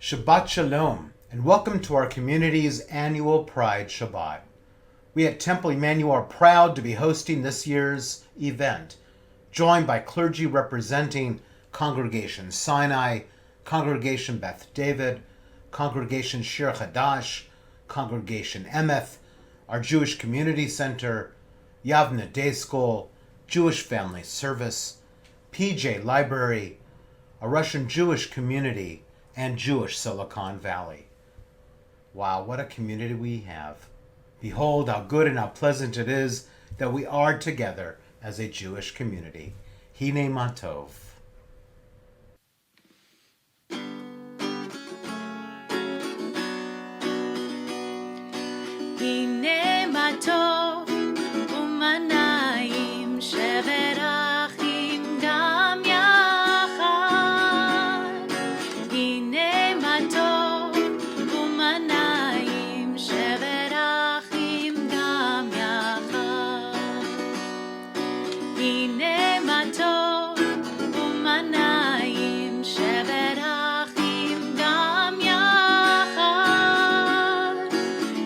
Shabbat Shalom, and welcome to our community's annual Pride Shabbat. We at Temple Emanu-El are proud to be hosting this year's event, joined by clergy representing Congregation Sinai, Congregation Beth, Congregation Shir Hadash, Congregation Emeth, our Jewish Community Center, Yavne Day School, Jewish Family Service, PJ Library, a Russian Jewish community, and Jewish Silicon Valley. Wow, what a community we have. Behold how good and how pleasant it is that we are together as a Jewish community. Hine Matov. Hine Matov umanayim sheverachim gam yachad. Hine matov umanayim sheverachim gam yachad. Hine matov umanayim sheverachim gam yachad.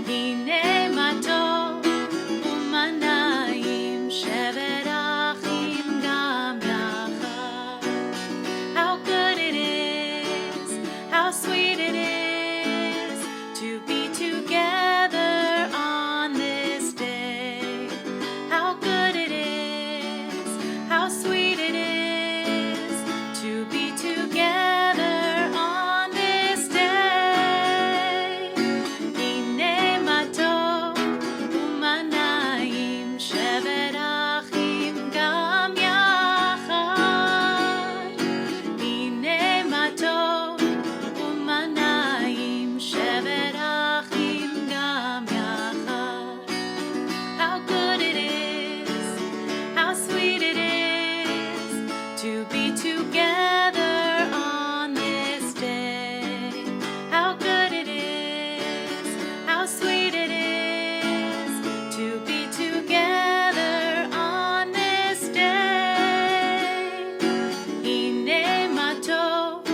Hine matov umanayim sheverachim gam yachad. How good it is, how sweet it is to be together on this day. How good it is, how sweet it is to be together on this day. Hine matov umanayim sheverachim gam yachad. Hine matov umanayim sheverachim gam yachad. How good it is, how sweet it is to be together on this day. How good it is, how sweet it is to be together on this day. Hine matov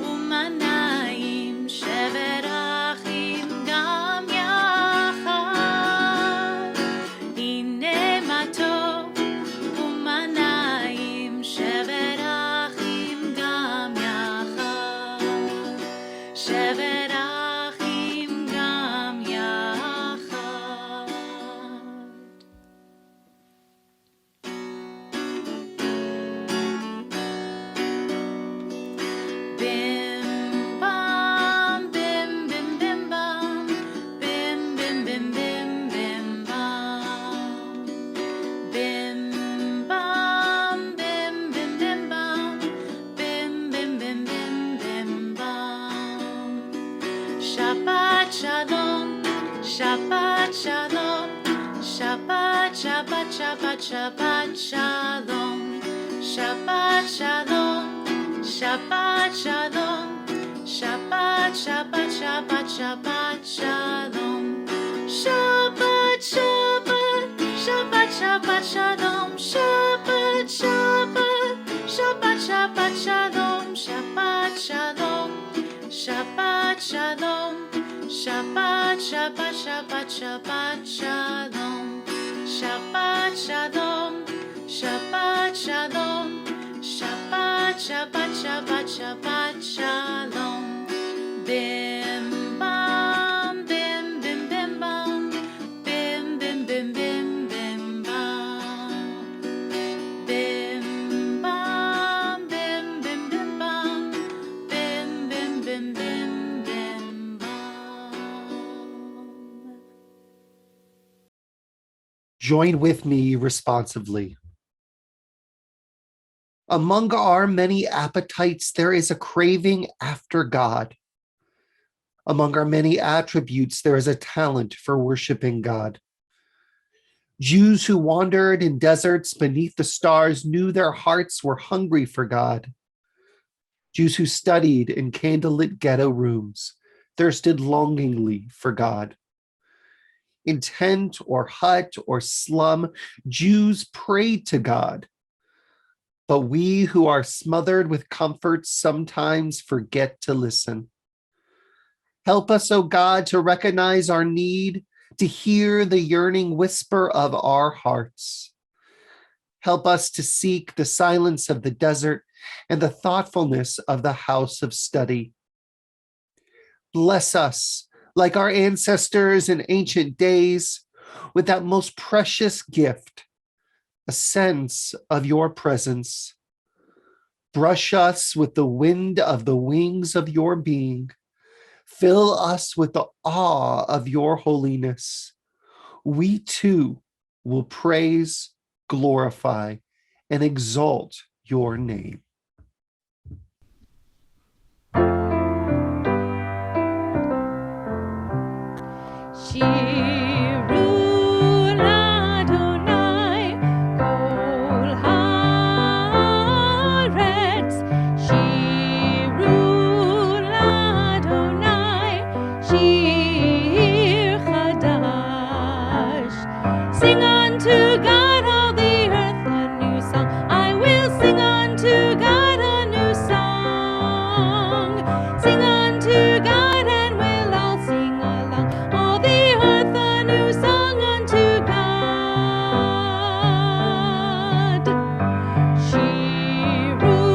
umanayim sheverachim gam yachad. Hine matov umanayim sheverachim gam yachad. Sheverachim gam yachad. Bim bam bim bim bim bam, bim bim bim bim bim bam, bim bam bim bim bim bam, bim bim bim bim bim bam. Shabbat shalom, Shabbat shalom, Shabbat Shabbat Shabbat Shabbat shalom, Shabbat shalom, Shabbat shalom, Shabbat Shabbat Shabbat Shabbat shalom, Shabbat Shabbat, Shabbat Shabbat shalom, Shabbat Shabbat, Shabbat Shabbat shalom, Shabbat shalom, Shabbat shalom, Shabbat Shabbat Shabbat Shabbat shalom, Shabbat shalom, Shabbat shalom, Shabbat Shabbat Shabbat Shabbat shalom. Bim bam bim bim bim bam, bim bim bim bim bim bam, bim bam bim bim bim bam, bim bim bim bim bim bam. Join with me responsively. Among our many appetites, there is a craving after God. Among our many attributes, there is a talent for worshiping God. Jews who wandered in deserts beneath the stars knew their hearts were hungry for God. Jews who studied in candlelit ghetto rooms thirsted longingly for God. In tent or hut or slum, Jews prayed to God. But we who are smothered with comfort sometimes forget to listen. Help us, O God, to recognize our need, to hear the yearning whisper of our hearts. Help us to seek the silence of the desert and the thoughtfulness of the house of study. Bless us, like our ancestors in ancient days, with that most precious gift, a sense of your presence. Brush us with the wind of the wings of your being. Fill us with the awe of your holiness. We too will praise, glorify, and exalt your name. Shirul Adonai kol haaretz. Shirul Adonai shir chadash. Sing unto God all the earth a new song. I will sing unto God a new song. Sing unto God and we'll all sing along. All the earth a new song unto God. Shirul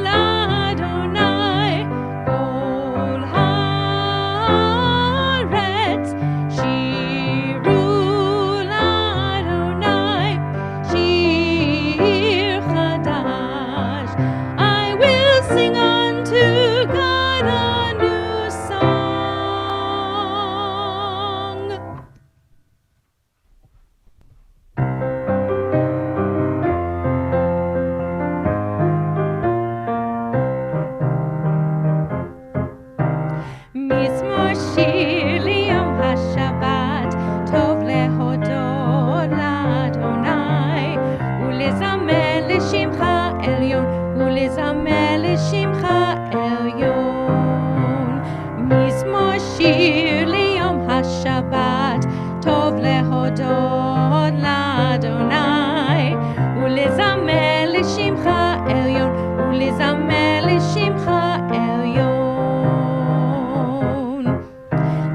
Adonai kol haaretz. Shirul Adonai shir chadash. I will sing unto God a new song. מזמור שיר ליום השבת, טוב להודות לאדוני, ולזמר לשמך עליון, ולזמר לשמך עליון. מזמור שיר ליום השבת, טוב להודות לאדוני, ולזמר לשמך עליון, ולזמר לשמך עליון.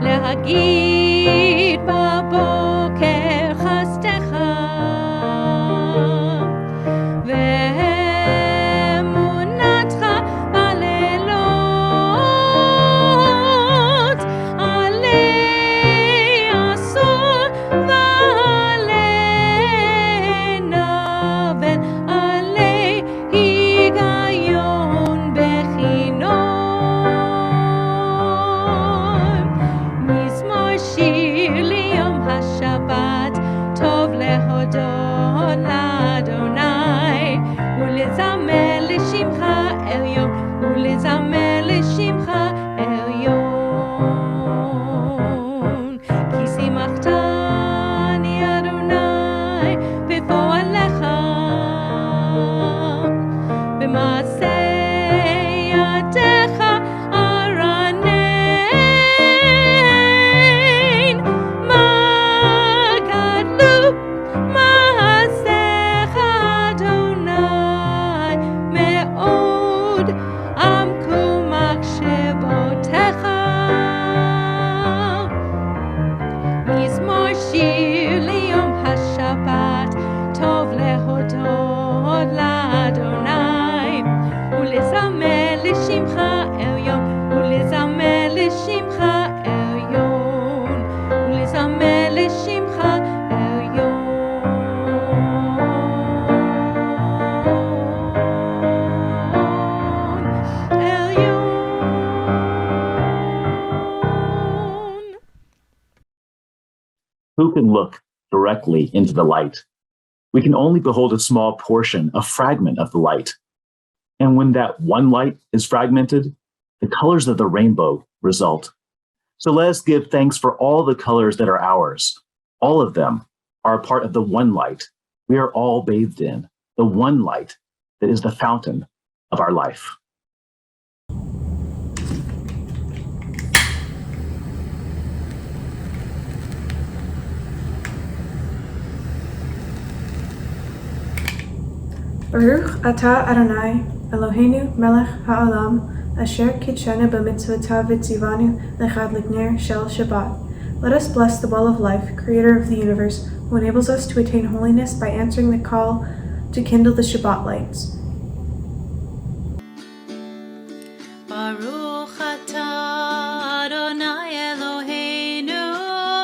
להגיד בבוקר חסדך, ואמונתך בלילות, עלי עשור ועלי נבל, עלי היגיון בחינום. מזמור שיר ליום השבת, טוב להודות לאדוני, ולזמר לשמך עליון, ולזמר לשמך עליון. כי שימחתני אדוני בפועלך, במעשה ידיך ארנן. מה גדלו מעשיך אדוני, מאוד עמקו מחשבותיך. מזמור שיר ליום השבת, טוב להודות לאדוני, ולזמר לשמך עליון, ולזמר לשמך עליון, ולזמר לשמך עליון. עליון. Who can look directly into the light? We can only behold a small portion, a fragment of the light. And when that one light is fragmented, the colors of the rainbow result. So let us give thanks for all the colors that are ours. All of them are a part of the one light we are all bathed in, the one light that is the fountain of our life. Baruch atah Adonai, Eloheinu melech ha'olam, asher kitshanu b'mitzvotav v'tzivanu lechadlik ner shel Shabbat. Let us bless the well of life, creator of the universe, who enables us to attain holiness by answering the call to kindle the Shabbat lights. Baruch atah Adonai Eloheinu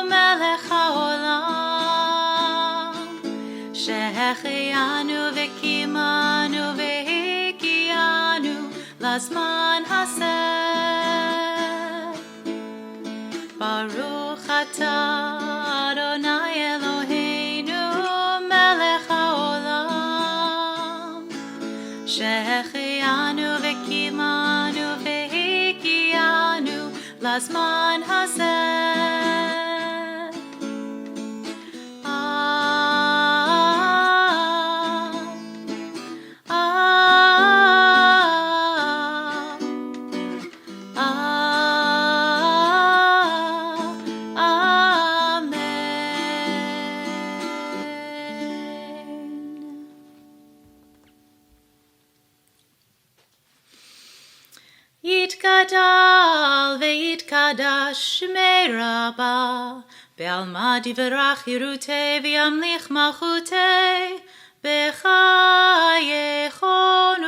melech haolam shehechianu v'kimanu v'hikianu lazman haseh. Baruch atah Adonai Eloheinu melech haolam shehechianu v'kimanu v'hikianu lazman hazeh. Yitgadal ve'yitkadash shmei Rabbah be'alma divrach yirutei v'yamlich malchutei b'chayechon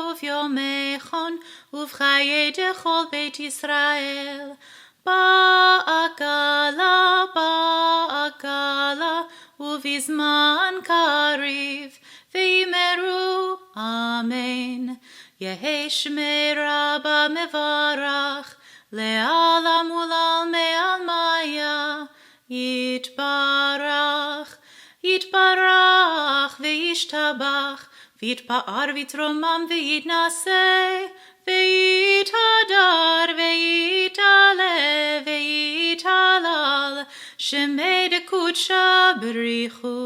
uv'yomechon uv'chayei dechol beit Yisrael ba'akala uv'izman kariv v'imeru amen. Yehei shmei Rabbah mevarach le'alam ulal me'almaya yitbarach ve'yishtabach v'yitpa'ar v'yitromam v'yitnaseh v'yithadar v'yitale v'yitalal shemei dekudsha b'richu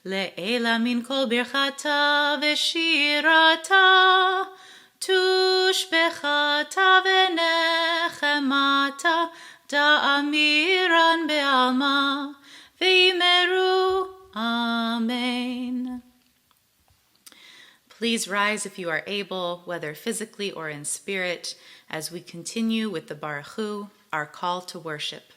le'ela min kol birchata v'shirata tushbechata v'nechemata da'amiran be'alma v'imeru amen. Please rise if you are able, whether physically or in spirit, as we continue with the Baruch Hu, our call to worship.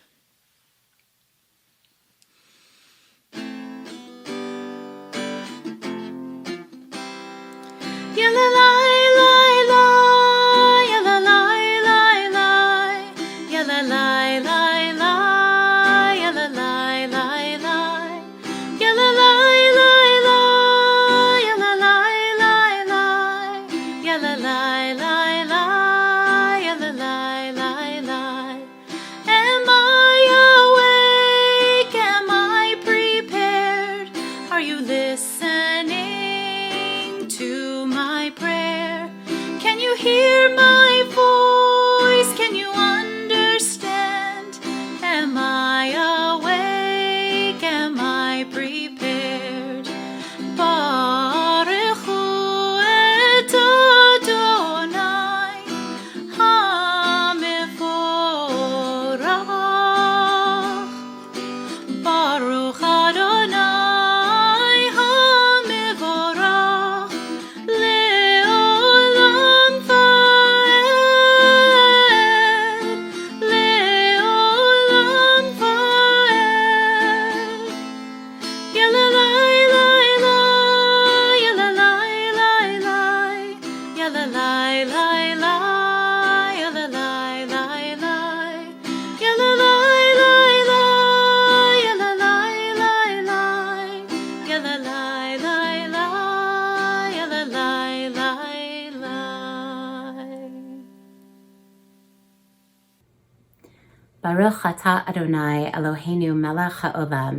Am I awake? Am I prepared? Are you listening to my prayer? Can you hear my voice? Can you understand? Am I awake? Am I prepared? Baruch hu et Adonai hamevorach. Baruch Adonai hamevorach le'olam va'ed, le'olam va'ed. Yalalai lai lai, yalalai lai lai, yalalai lai lai, yalalai lai lai, yalalai lai lai, yalalai lai lai, yalalai lai lai, yalalai lai lai. Baruch atah Adonai Eloheinu melech haolam,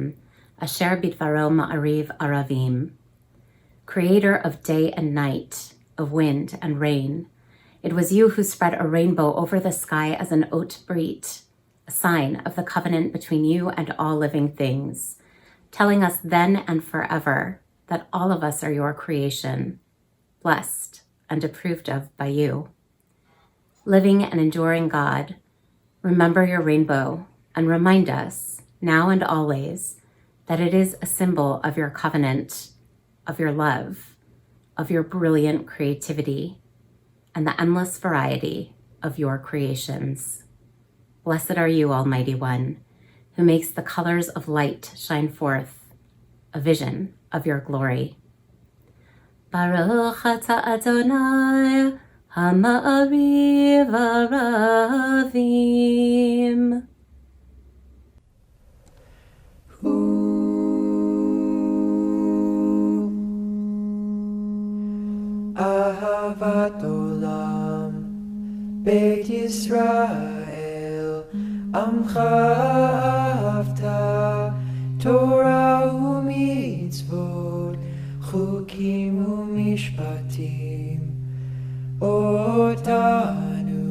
asher bidvaro ma'ariv aravim. Creator of day and night, of wind and rain, it was you who spread a rainbow over the sky as an oat brit, a sign of the covenant between you and all living things, telling us then and forever that all of us are your creation, blessed and approved of by you. Living and enduring God, remember your rainbow and remind us, now and always, that it is a symbol of your covenant, of your love, of your brilliant creativity, and the endless variety of your creations. Blessed are you, Almighty One, who makes the colors of light shine forth, a vision of your glory. Baruch atah Adonai, Ha'ma'ariv aravim. Ahavat olam, Beit Yisrael, Amcha ahavta, Torah u'mitzvot, Chukim u'mishpatim, Otanu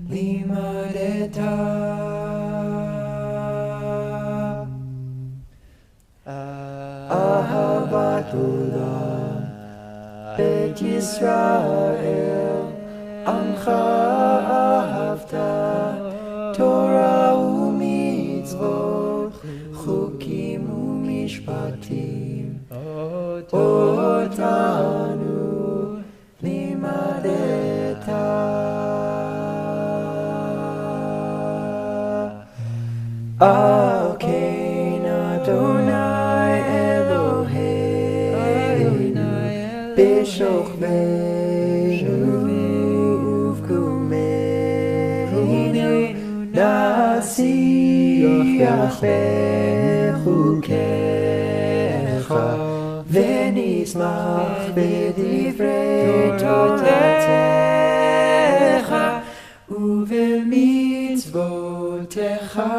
limadeta. Ahavat olam, Beit Yisrael, Amcha ahavta, Torah u'mitzvot, Chukim u'mishpatim, Otanu limadeta. Al Kain Adonai Eloheinu B'shochveinu uvkumeinu nasiach bechukecha v'nismach b'divrei Toratecha u'v'mitzvotecha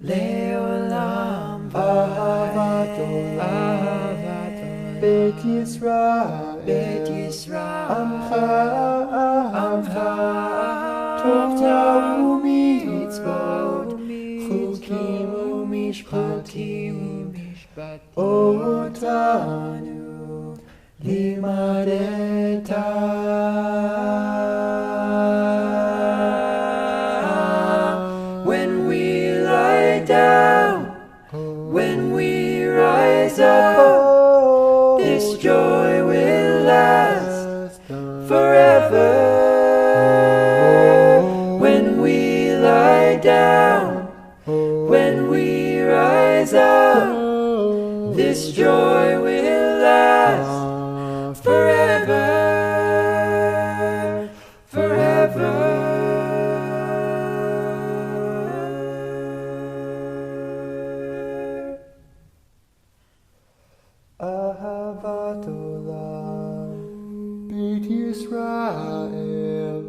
le'olam v'ahavat olam. Beit Yisrael, Amcha, Torah u'mitzvot, Chukim u'mishpatim, Otanu limadeta. When we lie down, when we rise up, this joy will last forever. When we lie down, when we rise up, this joy will last forever, forever. Ahavat olam, Beit Yisrael,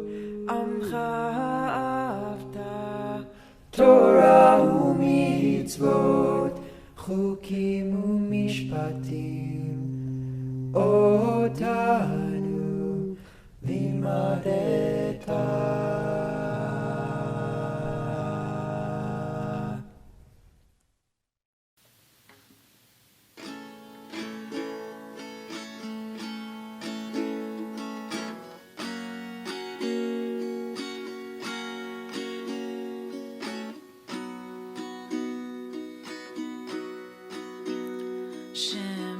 Amcha ahavta, Torah u'mitzvot, Chukim u'mishpatim, Otanu limadeta. Shem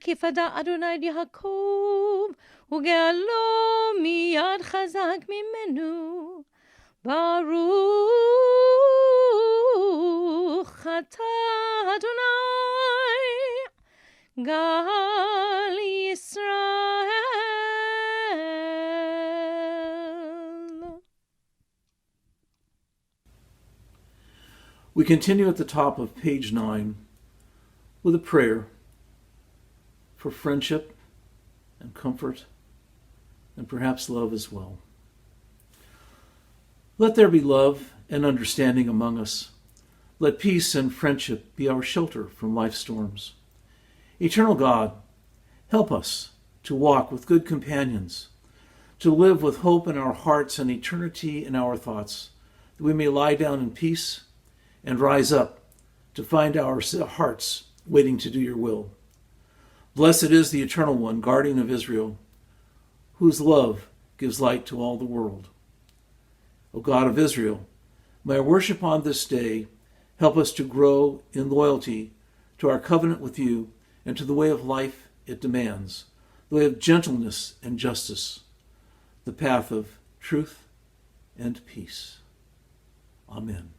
כי פדה אדוני ליעקב, וגאלו מיד חזק ממנו. ברוך אתה אדוני, גל ישראל. We continue at the top of page 9 with a prayer for friendship and comfort and perhaps love as well. Let there be love and understanding among us. Let peace and friendship be our shelter from life's storms. Eternal God, help us to walk with good companions, to live with hope in our hearts and eternity in our thoughts, that we may lie down in peace and rise up to find our hearts waiting to do your will. Blessed is the Eternal One, guardian of Israel, whose love gives light to all the world. O God of Israel, may our worship on this day help us to grow in loyalty to our covenant with you and to the way of life it demands, the way of gentleness and justice, the path of truth and peace. Amen.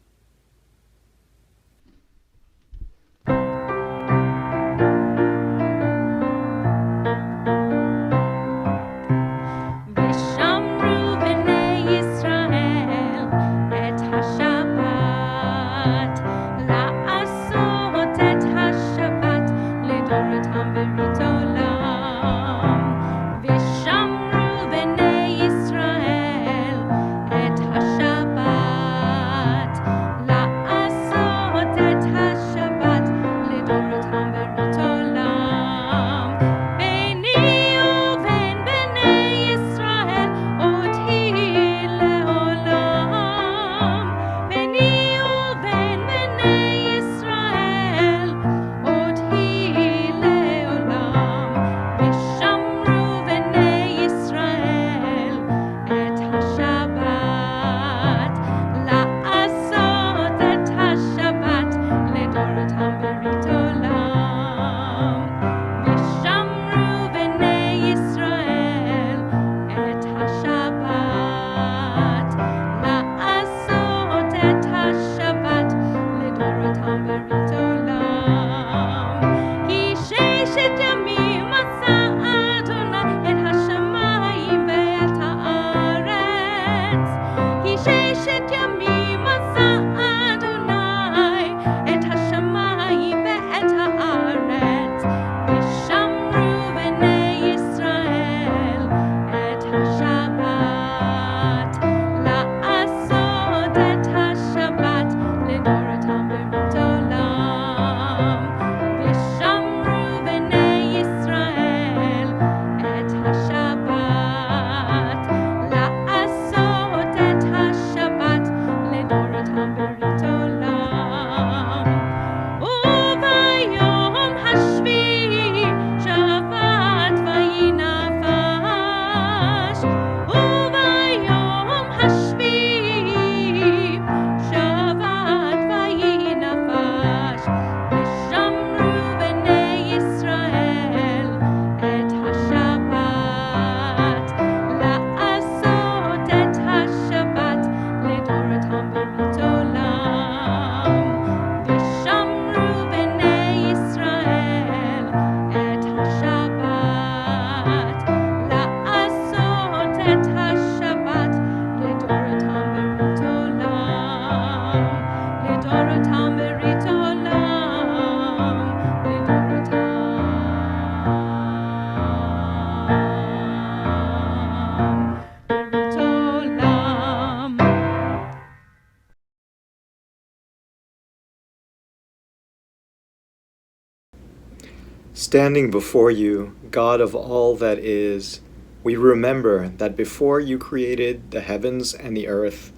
Standing before you, God of all that is, we remember that before you created the heavens and the earth,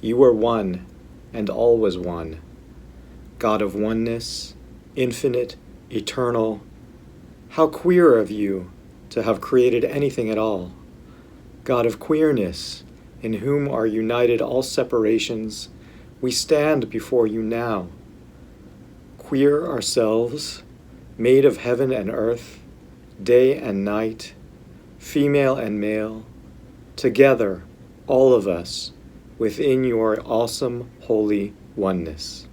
you were one, and all was one. God of oneness, infinite, eternal, how queer of you to have created anything at all. God of queerness, in whom are united all separations, we stand before you now. Queer ourselves, made of heaven and earth, day and night, female and male, together, all of us, within your awesome holy oneness.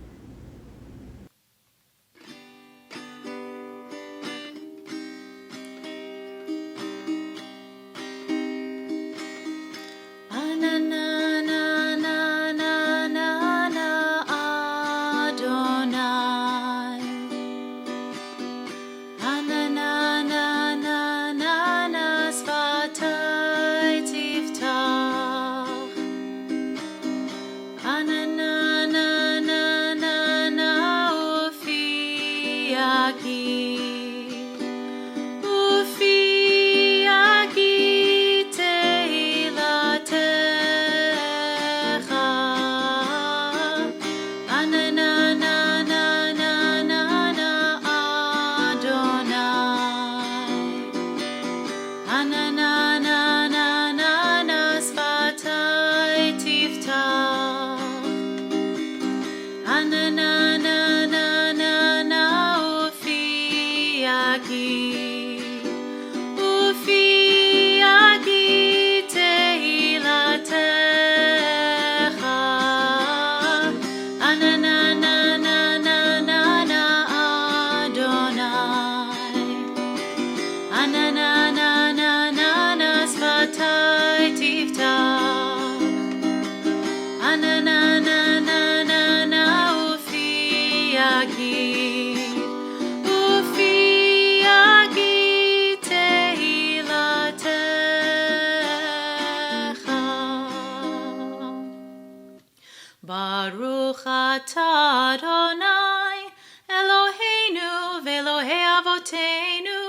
Baruch atah Adonai, Eloheinu ve'Elohei avoteinu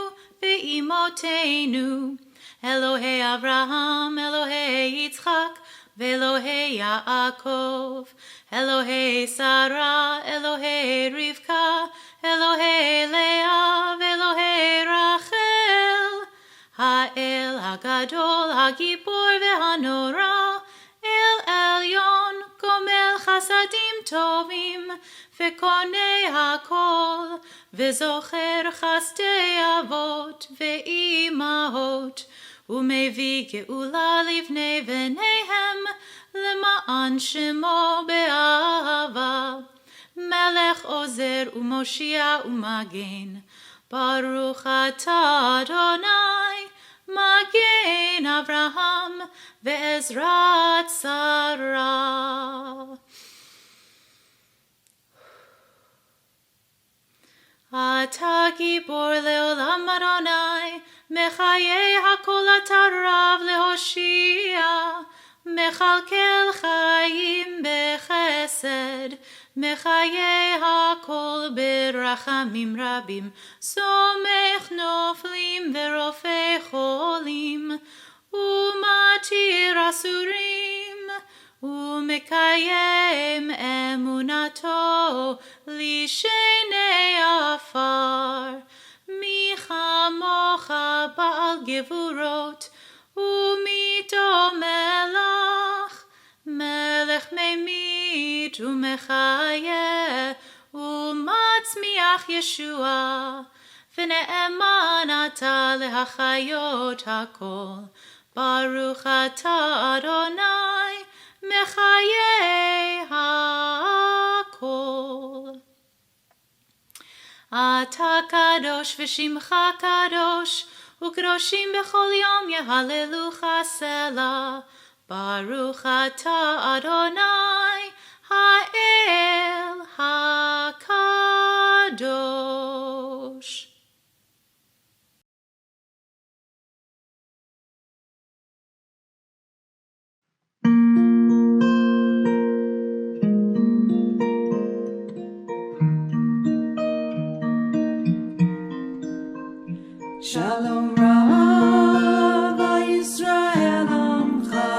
ve'imotenu, Elohei Avraham, Elohei Yitzchak, ve'Elohei Yaakov, Elohei Sarah, Elohei Rivka, Elohei Leah, ve'Elohei Rachel, Ha'el Hagadol, Hagibor ve'Hanora, El Elyon, Gomel Chasadim Tovim, Ve'konei Hakol, Ve'zocher Chasdei Avot, Ve'imahot, Umevi Geula Livnei V'neihem, Lema'an Shemo Be'ahava, Melech Ozer U'Moshia U'Magen, Baruch atah Adonai, Magen Avraham ve'Ezrat Sarah. Ata gibor leolam Adonai, mechayei hakol ata rav lehoshia, mechalkel chayim bechesed, mechayei hakol berachamim rabim, somech noflim verofei cholim, umatir asurim, umekayem emunato lishenei afar, michamocha ba'al gevurot, umito melach, melech memit umechaye, umatzmiach Yeshua, v'ne'eman ata lehachayot hakol, Baruch atah Adonai, mechayei hakol. Ata kadosh v'shimcha kadosh, ukdoshim bechol yom yehalelucha selah. Baruch atah Adonai, ha'el hakadosh. Shalom Rav Yisrael Amcha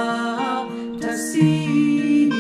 Tasim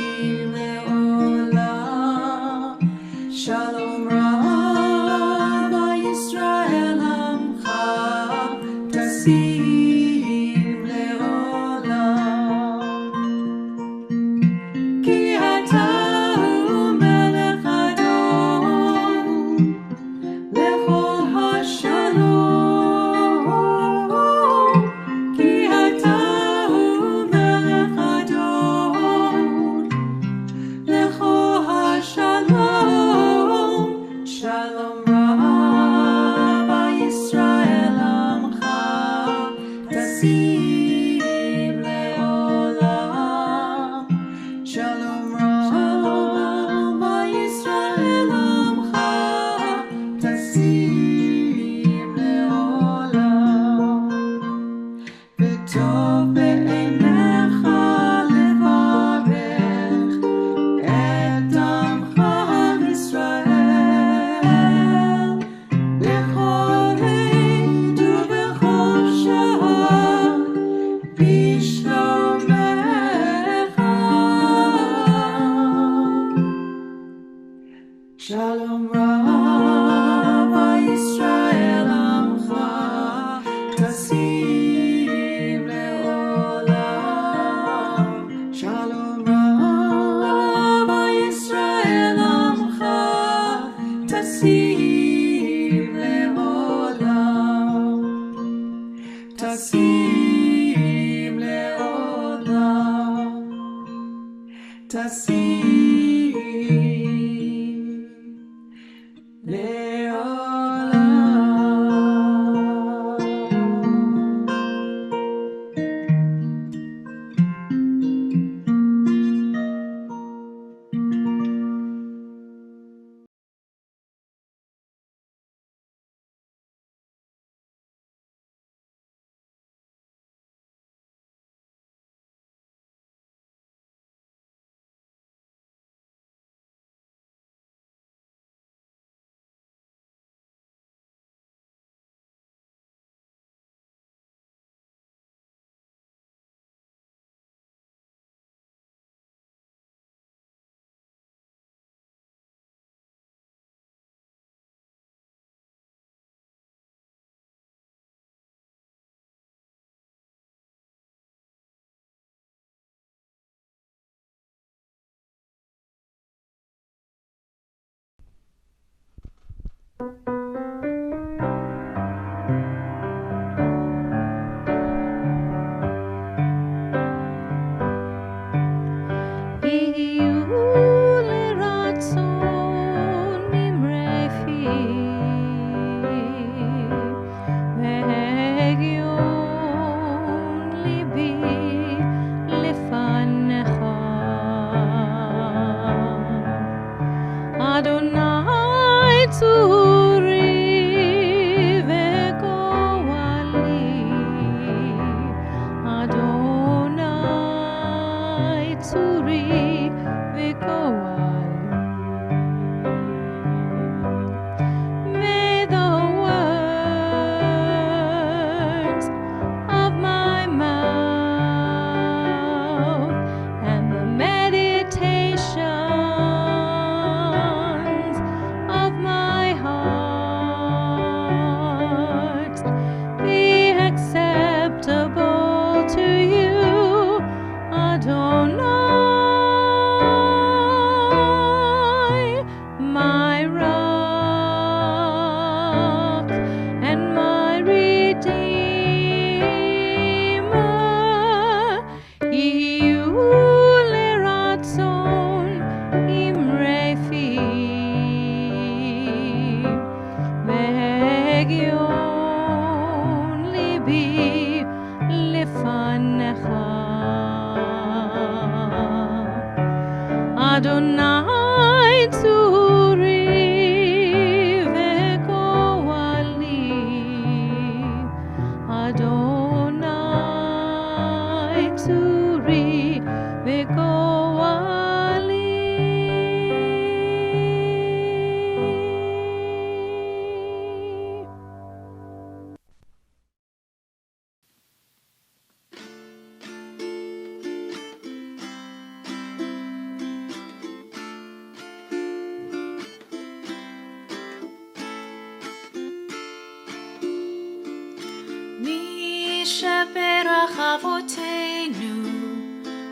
שברך אבותינו,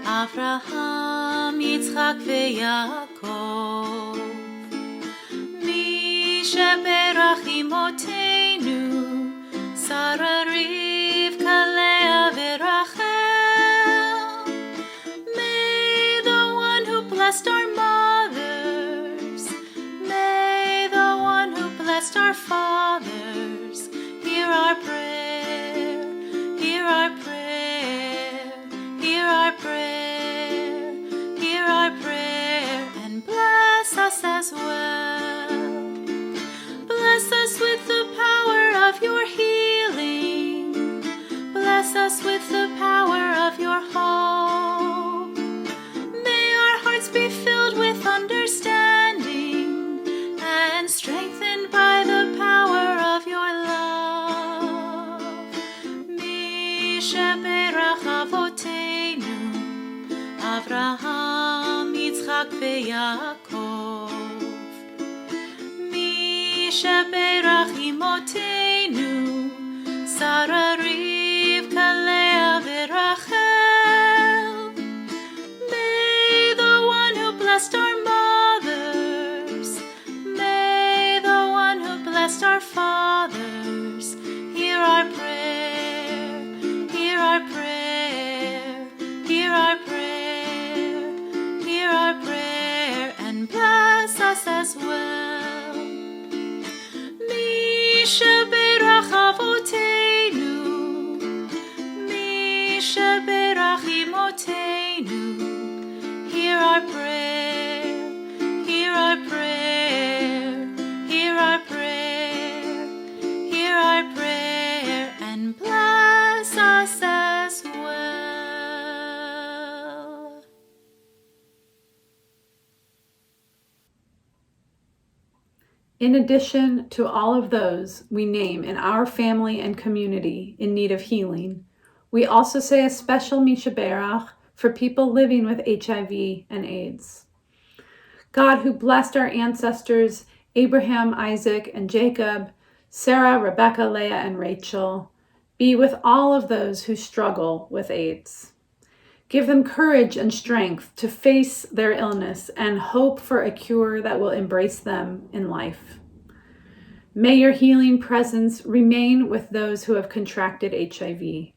אברהם, יצחק ויעקב. מי שברך אמותינו, שרה, רבקה, לאה ורחל. May the one who blessed our mothers, may the one who blessed our fathers, hear our prayer, hear our prayer, hear our prayer, hear our prayer, and bless us as well. Bless us with the power of your healing. Bless us with the power of your hope. May our hearts be filled with understanding and strengthened by the power of your love. Mi sheberach avotenu, Avraham, Yitzchak veYaakov. Mi sheberach imotenu, Sarah, Rivka, Leah, Rachel. May the one who blessed our mothers, may the one who blessed our fathers, hear our prayer, hear our prayer, hear our prayer, hear as well. Mishaberach avoteinu, Mishaberach imotenu. Hear our prayer, hear our prayer, hear our prayer, hear our prayer, and bless us as well. In addition to all of those we name in our family and community in need of healing, we also say a special Mishaberach for people living with HIV and AIDS. God, who blessed our ancestors, Abraham, Isaac, and Jacob, Sarah, Rebecca, Leah, and Rachel, be with all of those who struggle with AIDS. Give them courage and strength to face their illness and hope for a cure that will embrace them in life. May your healing presence remain with those who have contracted HIV.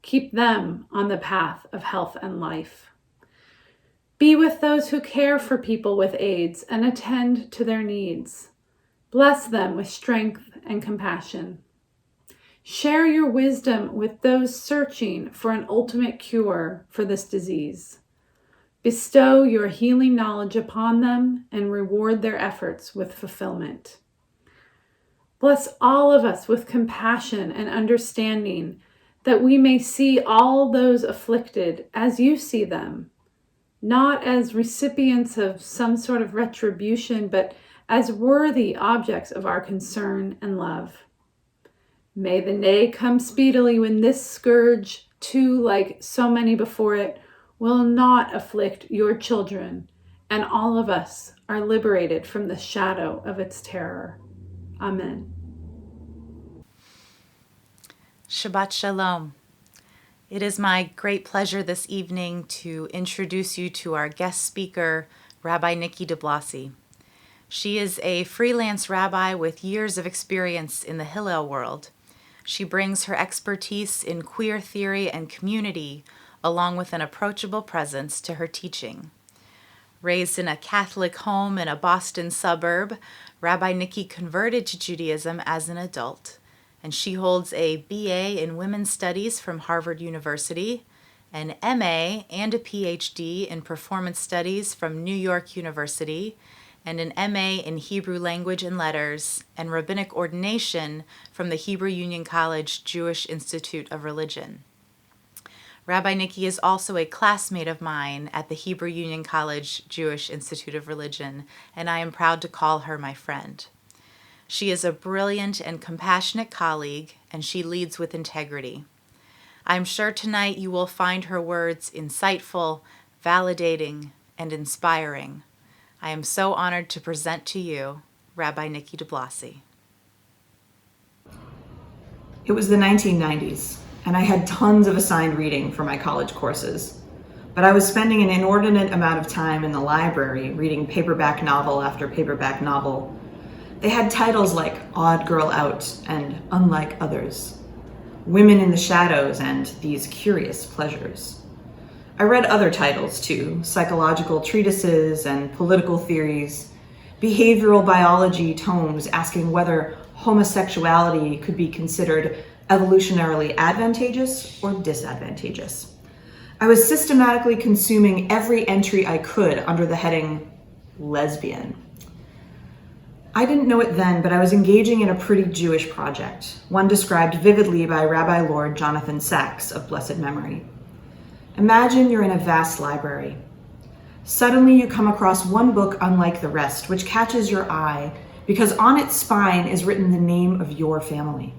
Keep them on the path of health and life. Be with those who care for people with AIDS and attend to their needs. Bless them with strength and compassion. Share your wisdom with those searching for an ultimate cure for this disease. Bestow your healing knowledge upon them and reward their efforts with fulfillment. Bless all of us with compassion and understanding, that we may see all those afflicted as you see them, not as recipients of some sort of retribution, but as worthy objects of our concern and love. May the day come speedily when this scourge, too, like so many before it, will not afflict your children, and all of us are liberated from the shadow of its terror. Amen. Shabbat Shalom. It is my great pleasure this evening to introduce you to our guest speaker, Rabbi Nikki DeBlosi. She is a freelance rabbi with years of experience in the Hillel world. She brings her expertise in queer theory and community, along with an approachable presence, to her teaching. Raised in a Catholic home in a Boston suburb, Rabbi Nikki converted to Judaism as an adult, and she holds a BA in Women's Studies from Harvard University, an MA and a PhD in Performance Studies from New York University, and an MA in Hebrew Language and Letters and Rabbinic Ordination from the Hebrew Union College Jewish Institute of Religion. Rabbi Nikki is also a classmate of mine at the Hebrew Union College Jewish Institute of Religion, and I am proud to call her my friend. She is a brilliant and compassionate colleague, and she leads with integrity. I'm sure tonight you will find her words insightful, validating, and inspiring. I am so honored to present to you Rabbi Nikki DeBlosi. It was the 1990s, and I had tons of assigned reading for my college courses. But I was spending an inordinate amount of time in the library reading paperback novel after paperback novel. They had titles like Odd Girl Out and Unlike Others, Women in the Shadows and These Curious Pleasures. I read other titles too, psychological treatises and political theories, behavioral biology tomes asking whether homosexuality could be considered evolutionarily advantageous or disadvantageous. I was systematically consuming every entry I could under the heading lesbian. I didn't know it then, but I was engaging in a pretty Jewish project, one described vividly by Rabbi Lord Jonathan Sacks of blessed memory. Imagine you're in a vast library. Suddenly you come across one book unlike the rest, which catches your eye because on its spine is written the name of your family.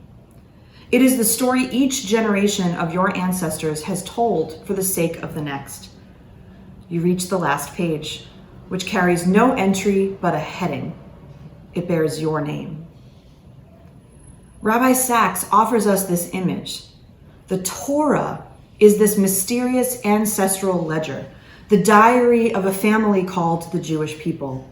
It is the story each generation of your ancestors has told for the sake of the next. You reach the last page, which carries no entry but a heading. It bears your name. Rabbi Sacks offers us this image. The Torah is this mysterious ancestral ledger, the diary of a family called the Jewish people.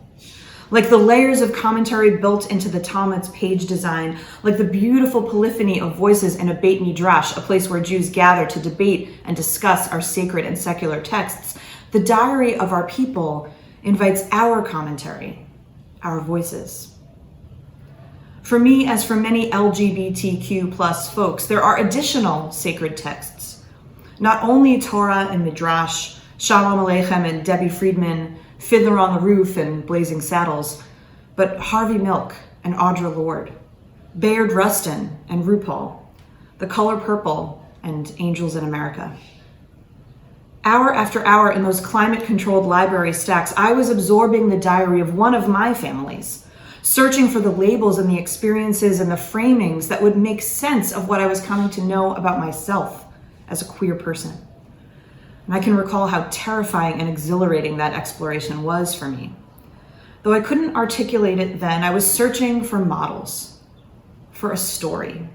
Like the layers of commentary built into the Talmud's page design, like the beautiful polyphony of voices in a Beit Midrash, a place where Jews gather to debate and discuss our sacred and secular texts, the diary of our people invites our commentary, our voices. For me, as for many LGBTQ plus folks, there are additional sacred texts. Not only Torah and Midrash, Shalom Aleichem and Debbie Friedman, Fiddler on the Roof and Blazing Saddles, but Harvey Milk and Audre Lorde, Bayard Rustin and RuPaul, The Color Purple and Angels in America. Hour after hour in those climate-controlled library stacks, I was absorbing the diary of one of my families, searching for the labels and the experiences and the framings that would make sense of what I was coming to know about myself as a queer person. And I can recall how terrifying and exhilarating that exploration was for me. Though I couldn't articulate it then, I was searching for models, for a story,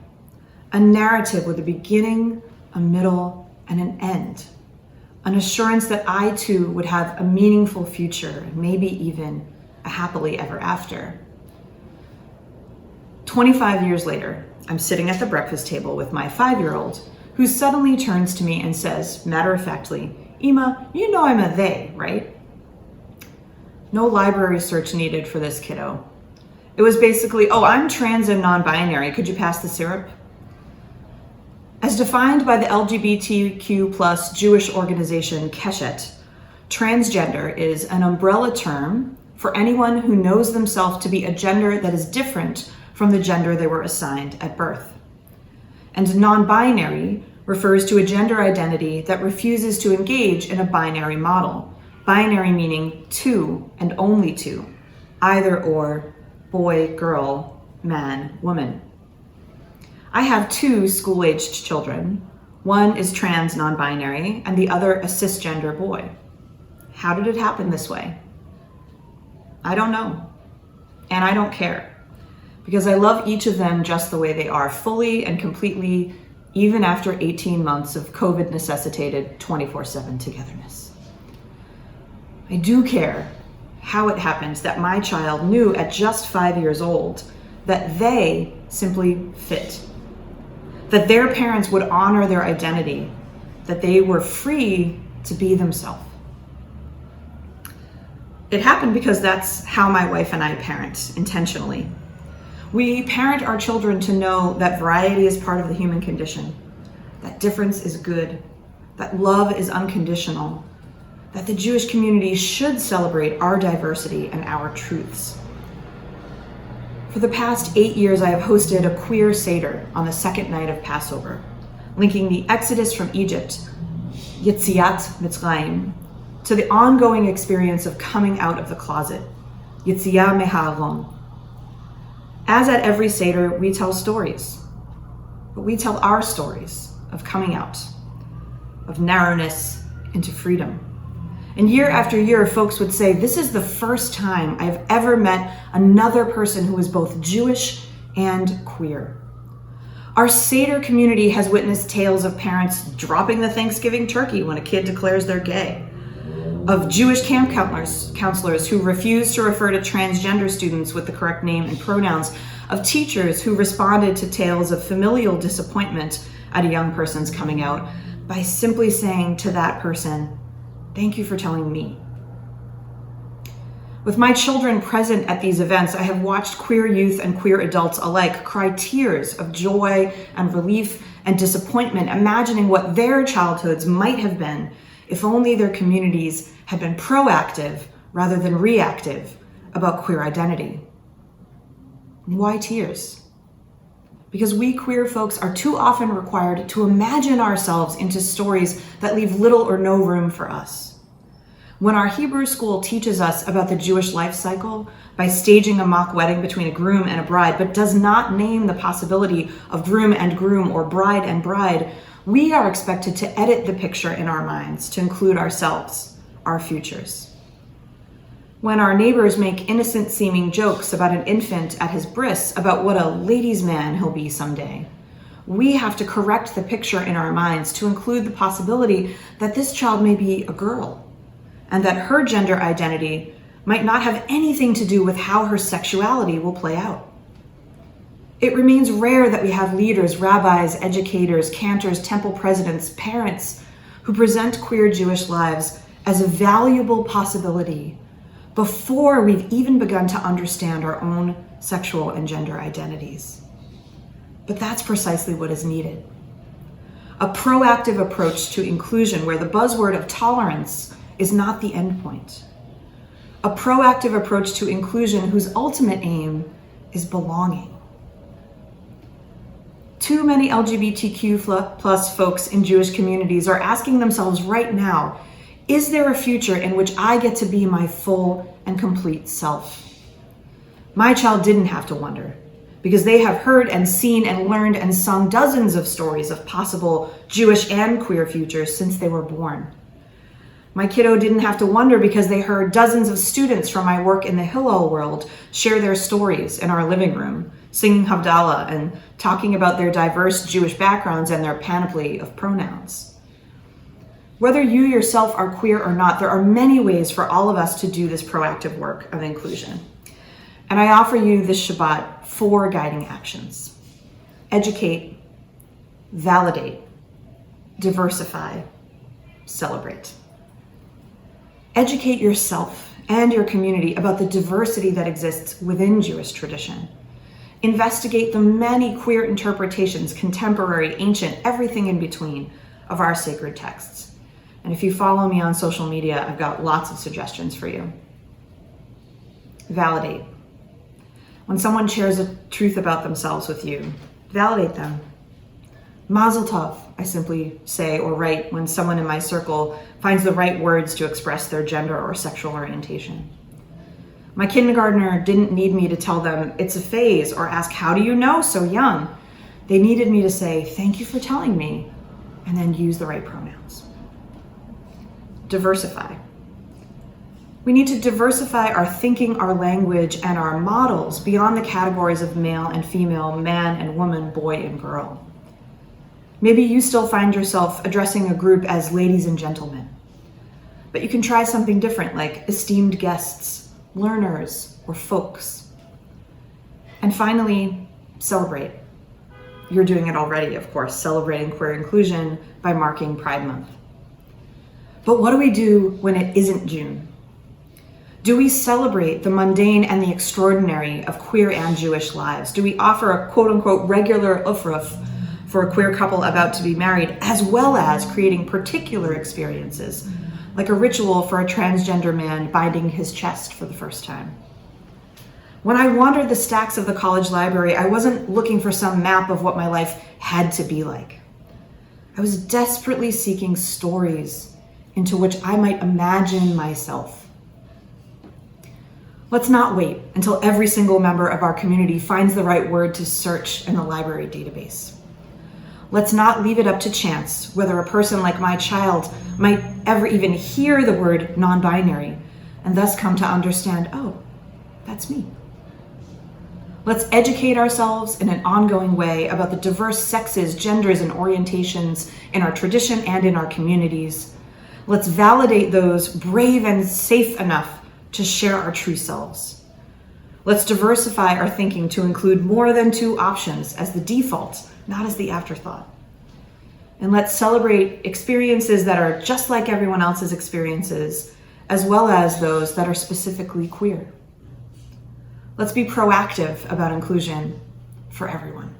a narrative with a beginning, a middle, and an end, an assurance that I too would have a meaningful future, maybe even a happily ever after. 25 years later, I'm sitting at the breakfast table with my 5-year-old, who suddenly turns to me and says, matter-of-factly, "Ima, you know I'm a they, right?" No library search needed for this kiddo. It was basically, "Oh, I'm trans and non-binary. Could you pass the syrup?" As defined by the LGBTQ plus Jewish organization Keshet, transgender is an umbrella term for anyone who knows themselves to be a gender that is different from the gender they were assigned at birth. And non-binary refers to a gender identity that refuses to engage in a binary model. Binary meaning two and only two, either or, boy, girl, man, woman. I have 2 school-aged children. One is trans non-binary and the other a cisgender boy. How did it happen this way? I don't know, and I don't care, because I love each of them just the way they are, fully and completely, even after 18 months of COVID necessitated 24/7 togetherness. I do care how it happens that my child knew at just 5 years old that they simply fit, that their parents would honor their identity, that they were free to be themselves. It happened because that's how my wife and I parent, intentionally. We parent our children to know that variety is part of the human condition, that difference is good, that love is unconditional, that the Jewish community should celebrate our diversity and our truths. For the past 8 years, I have hosted a queer Seder on the second night of Passover, linking the Exodus from Egypt, Yetziat Mitzrayim, to the ongoing experience of coming out of the closet, Yetziah Me'ha'aron. As at every Seder, we tell stories, but we tell our stories of coming out, of narrowness into freedom. And year after year, folks would say, "This is the first time I've ever met another person who is both Jewish and queer." Our Seder community has witnessed tales of parents dropping the Thanksgiving turkey when a kid declares they're gay, of Jewish camp counselors who refuse to refer to transgender students with the correct name and pronouns, of teachers who responded to tales of familial disappointment at a young person's coming out by simply saying to that person, "Thank you for telling me." With my children present at these events, I have watched queer youth and queer adults alike cry tears of joy and relief and disappointment, imagining what their childhoods might have been if only their communities had been proactive rather than reactive about queer identity. Why tears? Because we queer folks are too often required to imagine ourselves into stories that leave little or no room for us. When our Hebrew school teaches us about the Jewish life cycle by staging a mock wedding between a groom and a bride, but does not name the possibility of groom and groom or bride and bride, we are expected to edit the picture in our minds to include ourselves, our futures. When our neighbors make innocent-seeming jokes about an infant at his bris, about what a ladies' man he'll be someday, we have to correct the picture in our minds to include the possibility that this child may be a girl, and that her gender identity might not have anything to do with how her sexuality will play out. It remains rare that we have leaders, rabbis, educators, cantors, temple presidents, parents who present queer Jewish lives as a valuable possibility, before we've even begun to understand our own sexual and gender identities. But that's precisely what is needed. A proactive approach to inclusion where the buzzword of tolerance is not the endpoint. A proactive approach to inclusion whose ultimate aim is belonging. Too many LGBTQ plus folks in Jewish communities are asking themselves right now, is there a future in which I get to be my full and complete self? My child didn't have to wonder, because they have heard and seen and learned and sung dozens of stories of possible Jewish and queer futures since they were born. My kiddo didn't have to wonder because they heard dozens of students from my work in the Hillel world share their stories in our living room, singing Havdalah and talking about their diverse Jewish backgrounds and their panoply of pronouns. Whether you yourself are queer or not, there are many ways for all of us to do this proactive work of inclusion. And I offer you this Shabbat 4 guiding actions: educate, validate, diversify, celebrate. Educate yourself and your community about the diversity that exists within Jewish tradition. Investigate the many queer interpretations, contemporary, ancient, everything in between, of our sacred texts. And if you follow me on social media, I've got lots of suggestions for you. Validate. When someone shares a truth about themselves with you, validate them. Mazel tov, I simply say or write when someone in my circle finds the right words to express their gender or sexual orientation. My kindergartner didn't need me to tell them it's a phase or ask, how do you know so young? They needed me to say, thank you for telling me, and then use the right pronouns. Diversify. We need to diversify our thinking, our language, and our models beyond the categories of male and female, man and woman, boy and girl. Maybe you still find yourself addressing a group as ladies and gentlemen, but you can try something different, like esteemed guests, learners, or folks. And finally, celebrate. You're doing it already, of course, celebrating queer inclusion by marking Pride Month. But what do we do when it isn't June? Do we celebrate the mundane and the extraordinary of queer and Jewish lives? Do we offer a quote-unquote regular ufruf for a queer couple about to be married, as well as creating particular experiences, like a ritual for a transgender man binding his chest for the first time? When I wandered the stacks of the college library, I wasn't looking for some map of what my life had to be like. I was desperately seeking stories into which I might imagine myself. Let's not wait until every single member of our community finds the right word to search in the library database. Let's not leave it up to chance whether a person like my child might ever even hear the word non-binary and thus come to understand, oh, that's me. Let's educate ourselves in an ongoing way about the diverse sexes, genders, and orientations in our tradition and in our communities. Let's validate those brave and safe enough to share our true selves. Let's diversify our thinking to include more than 2 options as the default, not as the afterthought. And let's celebrate experiences that are just like everyone else's experiences, as well as those that are specifically queer. Let's be proactive about inclusion for everyone.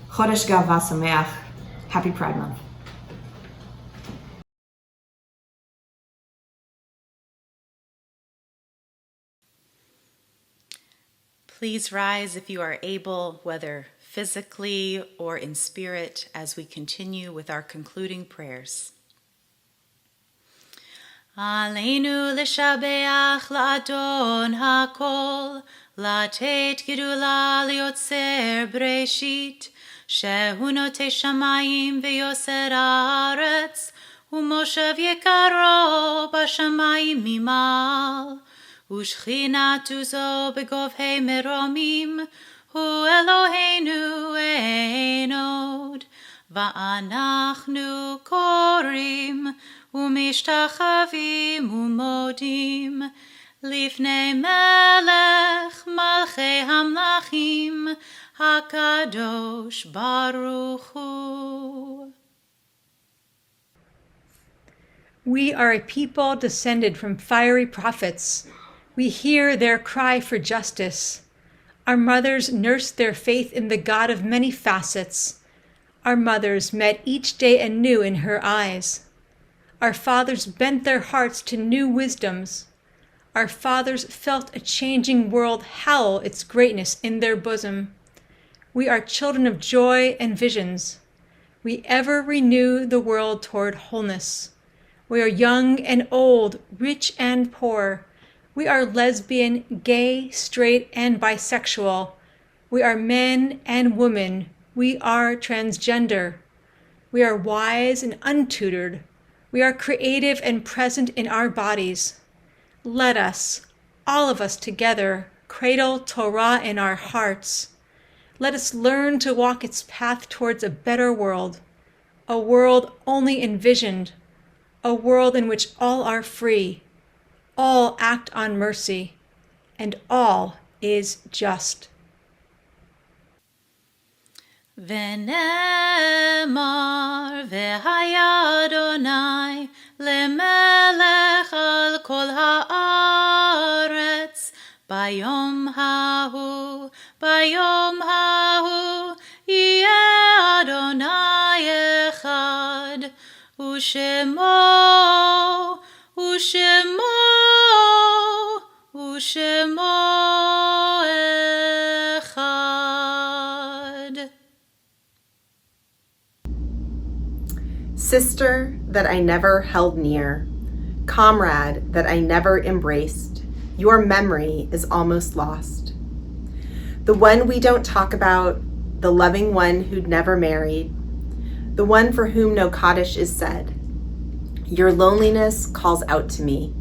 Chodesh Gavah Sameach. Happy Pride Month. Please rise if you are able, whether physically or in spirit, as we continue with our concluding prayers. Aleinu l'shabeach la'adon hakol, latet gedula liotzer breshit, shehu notei shamayim veyoser haaretz, umoshev yekaro bashamayim mimal. Ushchinatu zo begovhei meromim, hu Eloheinu einod, va'anachnu korim, umishtachavim umodim, lifnei melech malchei hamlachim, hakadosh baruch hu. We are a people descended from fiery prophets. We hear their cry for justice. Our mothers nursed their faith in the God of many facets. Our mothers met each day anew in her eyes. Our fathers bent their hearts to new wisdoms. Our fathers felt a changing world howl its greatness in their bosom. We are children of joy and visions. We ever renew the world toward wholeness. We are young and old, rich and poor. We are lesbian, gay, straight, and bisexual. We are men and women. We are transgender. We are wise and untutored. We are creative and present in our bodies. Let us, all of us together, cradle Torah in our hearts. Let us learn to walk its path towards a better world, a world only envisioned, a world in which all are free, all act on mercy, and all is just. ונאמר והיה אדוני למלך על כל הארץ ביום ההוא יהיה אדוני אחד ושמו אחד. Sister that I never held near, comrade that I never embraced, your memory is almost lost. The one we don't talk about, the loving one who'd never married, the one for whom no Kaddish is said. Your loneliness calls out to me.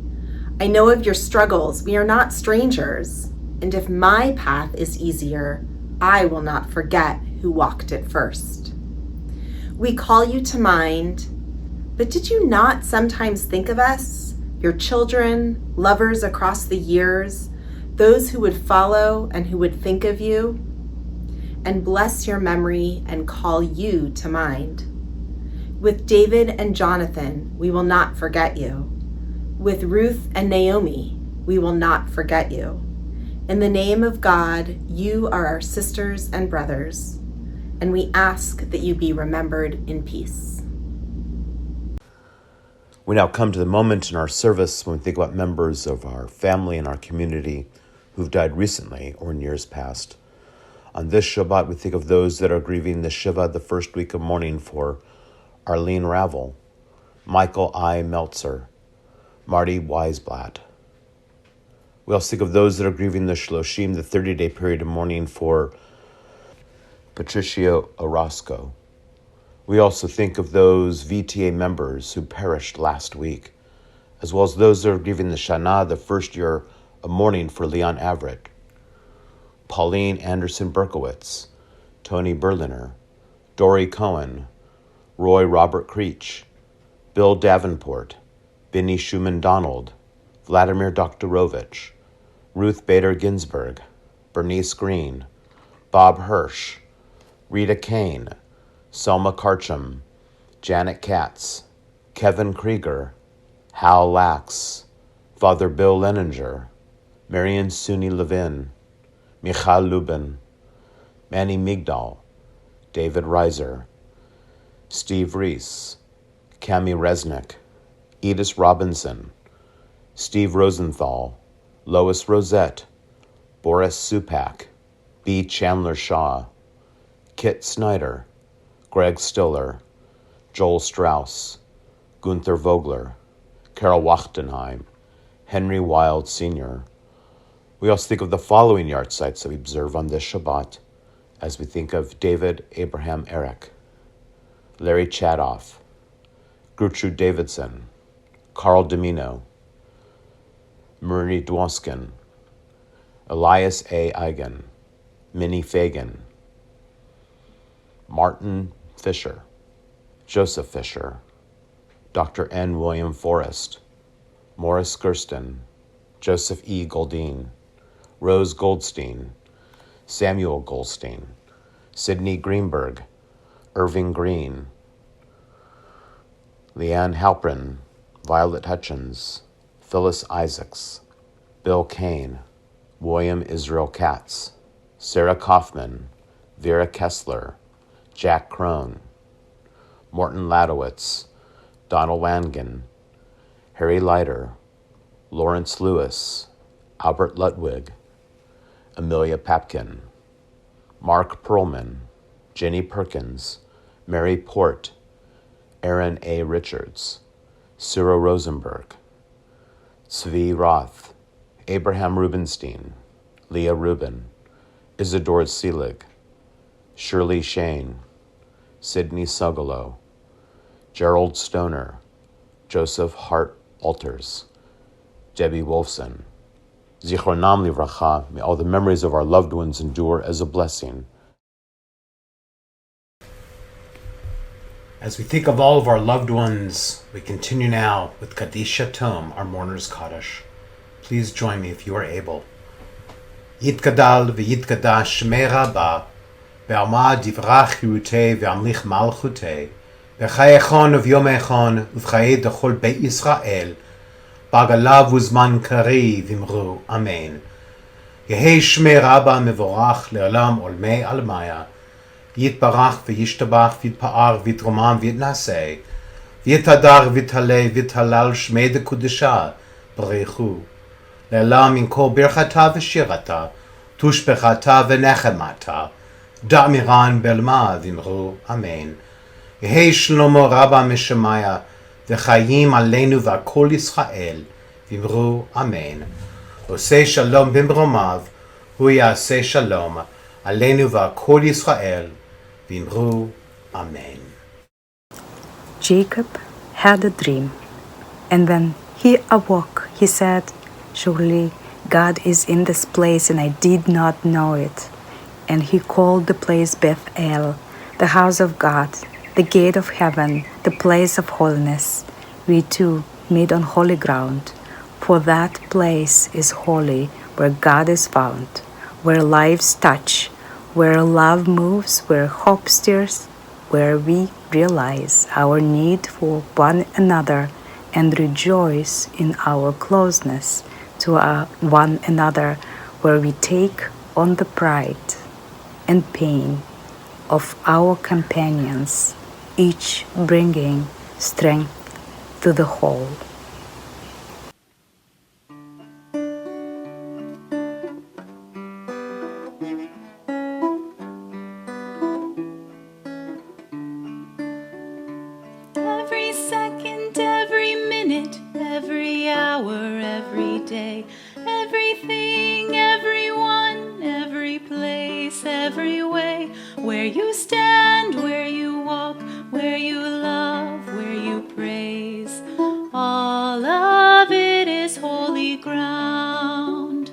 I know of your struggles, we are not strangers, and if my path is easier, I will not forget who walked it first. We call you to mind, but did you not sometimes think of us, your children, lovers across the years, those who would follow and who would think of you, and bless your memory and call you to mind? With David and Jonathan, we will not forget you. With Ruth and Naomi, we will not forget you. In the name of God, you are our sisters and brothers, and we ask that you be remembered in peace. We now come to the moment in our service when we think about members of our family and our community who've died recently or in years past. On this Shabbat, we think of those that are grieving the Shiva, the first week of mourning for Arlene Ravel, Michael I. Meltzer, Marty Weisblatt. We also think of those that are grieving the Shloshim, the 30-day period of mourning for Patricio Orozco. We also think of those VTA members who perished last week, as well as those that are grieving the Shana, the first year of mourning for Leon Averitt, Pauline Anderson Berkowitz, Tony Berliner, Dory Cohen, Roy Robert Creech, Bill Davenport, Benny Schumann Donald, Vladimir Doktorovich, Ruth Bader Ginsburg, Bernice Green, Bob Hirsch, Rita Kane, Selma Karcham, Janet Katz, Kevin Krieger, Hal Lax, Father Bill Leninger, Marion Suni Levin, Michal Lubin, Manny Migdal, David Reiser, Steve Reese, Cami Resnick, Edith Robinson, Steve Rosenthal, Lois Rosette, Boris Supak, B. Chandler Shaw, Kit Snyder, Greg Stiller, Joel Strauss, Gunther Vogler, Carol Wachtenheim, Henry Wild Sr. We also think of the following yahrzeits that we observe on this Shabbat as we think of David Abraham Eric, Larry Chadoff, Gertrude Davidson, Carl Domino, Murray Dwoskin, Elias A. Eigen, Minnie Fagan, Martin Fisher, Joseph Fisher, Dr. N. William Forrest, Morris Gersten, Joseph E. Goldine, Rose Goldstein, Samuel Goldstein, Sidney Greenberg, Irving Green, Leanne Halprin, Violet Hutchins, Phyllis Isaacs, Bill Kane, William Israel Katz, Sarah Kaufman, Vera Kessler, Jack Crone, Morton Ladowitz, Donald Langen, Harry Leiter, Lawrence Lewis, Albert Ludwig, Amelia Papkin, Mark Perlman, Jenny Perkins, Mary Port, Aaron A. Richards, Cyril Rosenberg, Zvi Roth, Abraham Rubenstein, Leah Rubin, Isidore Selig, Shirley Shane, Sidney Sugalo, Gerald Stoner, Joseph Hart Alters, Debbie Wolfson. Zichronam livracha, may all the memories of our loved ones endure as a blessing. As we think of all of our loved ones, we continue now with Kaddish Yatom, our mourner's Kaddish. Please join me if you are able. Yitkadal v'yitkadash shmei Rabba, ve'alma divrach hirutei ve'amlich malchutei, ve'chayechon uv'yomechon uv'chayei dechol Beit Yisrael, Bagalav uzman kari vimru, Amen. Yehei shmei Rabba mevorach le'olam olmei almaya, Yitbarach v'yishtabach v'yitpa'ar v'yitromam v'yitnaseh, v'yitadar v'yitaleh v'yitalal shmei dekudesha, b'reichu. Le'olam min kol birchata v'shirata, tushbechata v'nechemata, da'miran belma v'imru, Amen. Yehei shlomo Rabba meshemaya, v'chayim aleinu v'akol Yisrael, v'imru, Amen. Oseh shalom b'mromav, hu ya'aseh shalom, aleinu v'akol Yisrael, v'imru, Amen. Jacob had a dream, and when he awoke, he said, "Surely God is in this place, and I did not know it." And he called the place Beth-El, the house of God, the gate of heaven, the place of holiness. We too meet on holy ground, for that place is holy, where God is found, where lives touch, where love moves, where hope stirs, where we realize our need for one another and rejoice in our closeness to one another, where we take on the pride and pain of our companions, each bringing strength to the whole. Every second, every minute, every hour, every day, everything, everyone, every place, every way, where you stand, where you walk, where you love, where you praise, all of it is holy ground.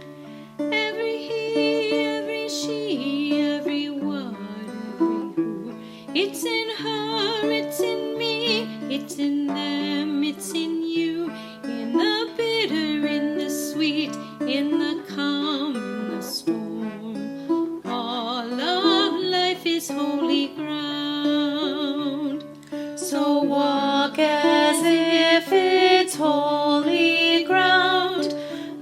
Every he, every she, every what, every who, it's in her, it's in me, it's in them, it's in you, in the bitter, in the sweet, in the calm, in the storm. All of life is holy ground. So walk as if it's holy ground.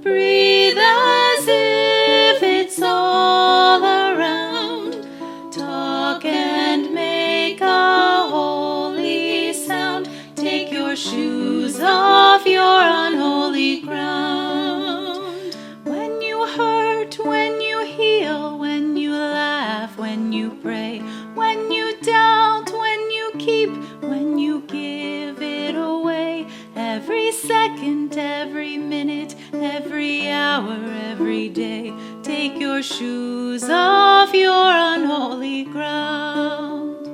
Breathe as if it's all around. Talk and make a holy sound. Take your shoes off your unholy ground. When you hurt, when you heal, when you laugh, when you pray, when you doubt, when you keep, when you give it away, every second, every minute, every hour, every day, take your shoes off your unholy ground.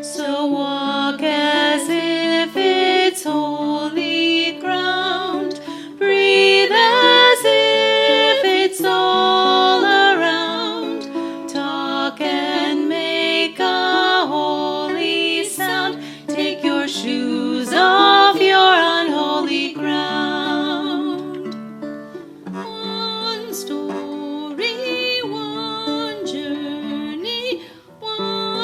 So walk as if it's holy ground. Breathe as if it's all around. Talk and make a holy sound. Take your shoes off your unholy ground. One story, one journey, one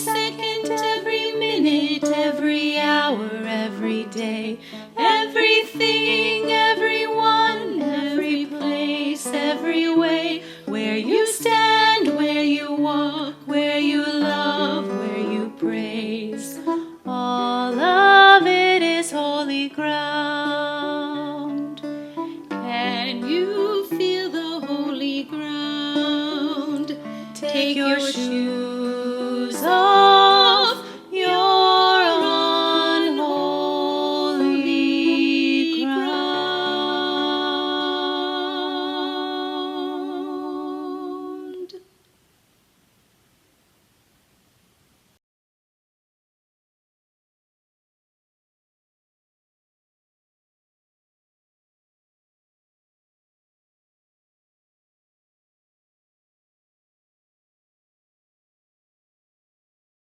second